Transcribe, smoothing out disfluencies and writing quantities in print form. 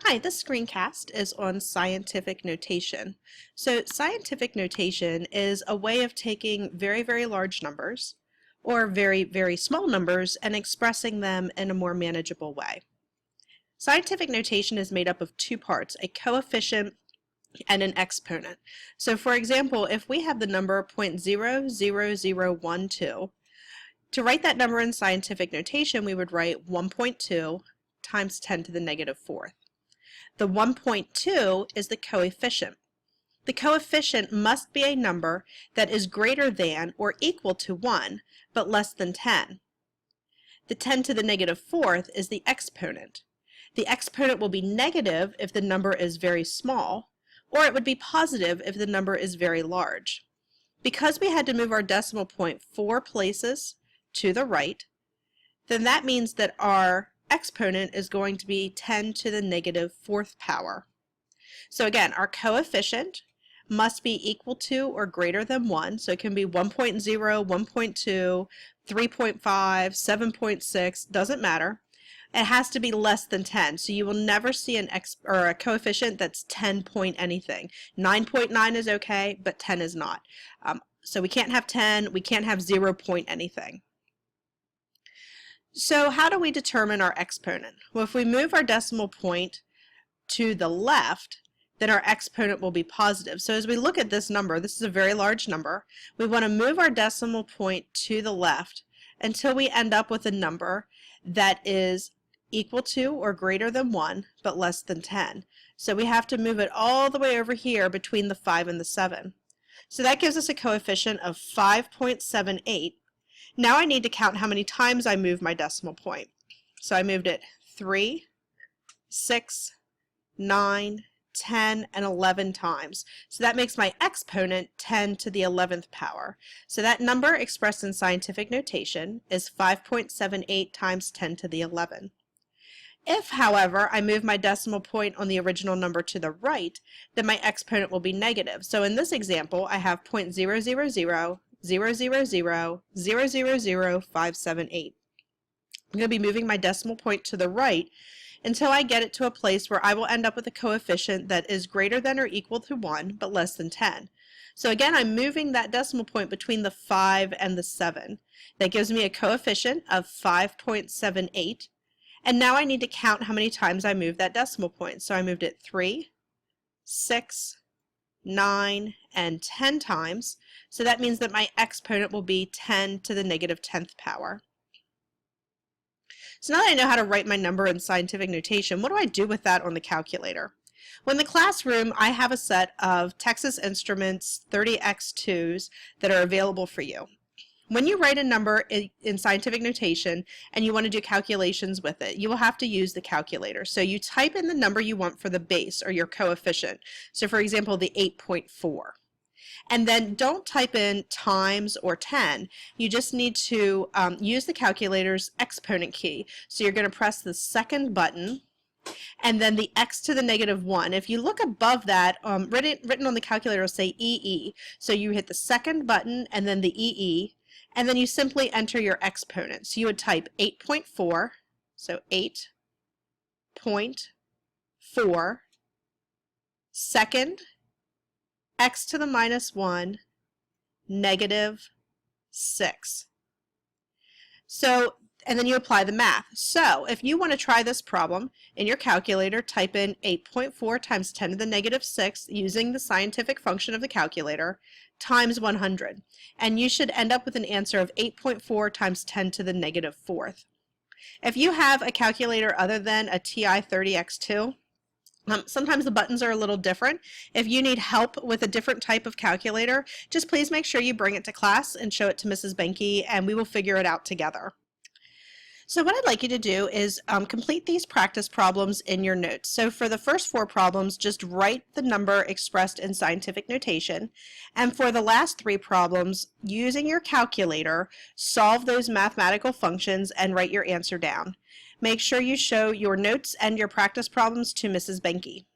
Hi, this screencast is on scientific notation. So scientific notation is a way of taking very, very large numbers or very, very small numbers and expressing them in a more manageable way. Scientific notation is made up of two parts, a coefficient and an exponent. So for example, if we have the number 0.00012, to write that number in scientific notation, we would write 1.2 times 10 to the negative fourth. The 1.2 is the coefficient. The coefficient must be a number that is greater than or equal to 1, but less than 10. The 10 to the negative fourth is the exponent. The exponent will be negative if the number is very small, or it would be positive if the number is very large. Because we had to move our decimal point 4 places to the right, then that means that our exponent is going to be 10 to the negative fourth power. So again, our coefficient must be equal to or greater than 1. So it can be 1.0, 1.2, 3.5, 7.6, doesn't matter. It has to be less than 10. So you will never see a coefficient that's 10 point anything. 9.9 is okay, but 10 is not. So we can't have 10, we can't have 0 point anything. So how do we determine our exponent? Well, if we move our decimal point to the left, then our exponent will be positive. So as we look at this number, this is a very large number, we want to move our decimal point to the left until we end up with a number that is equal to or greater than 1, but less than 10. So we have to move it all the way over here between the 5 and the 7. So that gives us a coefficient of 5.78. Now I need to count how many times I move my decimal point. So I moved it 3, 6, 9, 10, and 11 times. So that makes my exponent 10 to the 11th power. So that number expressed in scientific notation is 5.78 times 10 to the 11. If, however, I move my decimal point on the original number to the right, then my exponent will be negative. So in this example, I have 0.000 0.000000578. I'm going to be moving my decimal point to the right until I get it to a place where I will end up with a coefficient that is greater than or equal to 1, but less than 10. So again, I'm moving that decimal point between the 5 and the 7. That gives me a coefficient of 5.78. And now I need to count how many times I moved that decimal point. So I moved it 3, 6, 9, and 10 times. So that means that my exponent will be 10 to the negative 10th power. So now that I know how to write my number in scientific notation, what do I do with that on the calculator? Well, in the classroom, I have a set of Texas Instruments 30x2s that are available for you. When you write a number in scientific notation and you want to do calculations with it, you will have to use the calculator. So you type in the number you want for the base or your coefficient. So for example, the 8.4. And then don't type in times or 10. You just need to use the calculator's exponent key. So you're going to press the second button and then the x to the negative 1. If you look above that, written on the calculator will say EE. So you hit the second button and then the EE, and then you simply enter your exponent. So you would type 8.4, so 8.4, second, x to the minus 1, negative 6. So, and then you apply the math. So if you want to try this problem in your calculator, type in 8.4 times 10 to the negative 6 using the scientific function of the calculator times 100. And you should end up with an answer of 8.4 times 10 to the negative fourth. If you have a calculator other than a TI 30X2, sometimes the buttons are a little different. If you need help with a different type of calculator, just please make sure you bring it to class and show it to Mrs. Benke, and we will figure it out together. So what I'd like you to do is complete these practice problems in your notes. So for the first 4 problems, just write the number expressed in scientific notation. And for the last 3 problems, using your calculator, solve those mathematical functions and write your answer down. Make sure you show your notes and your practice problems to Mrs. Benke.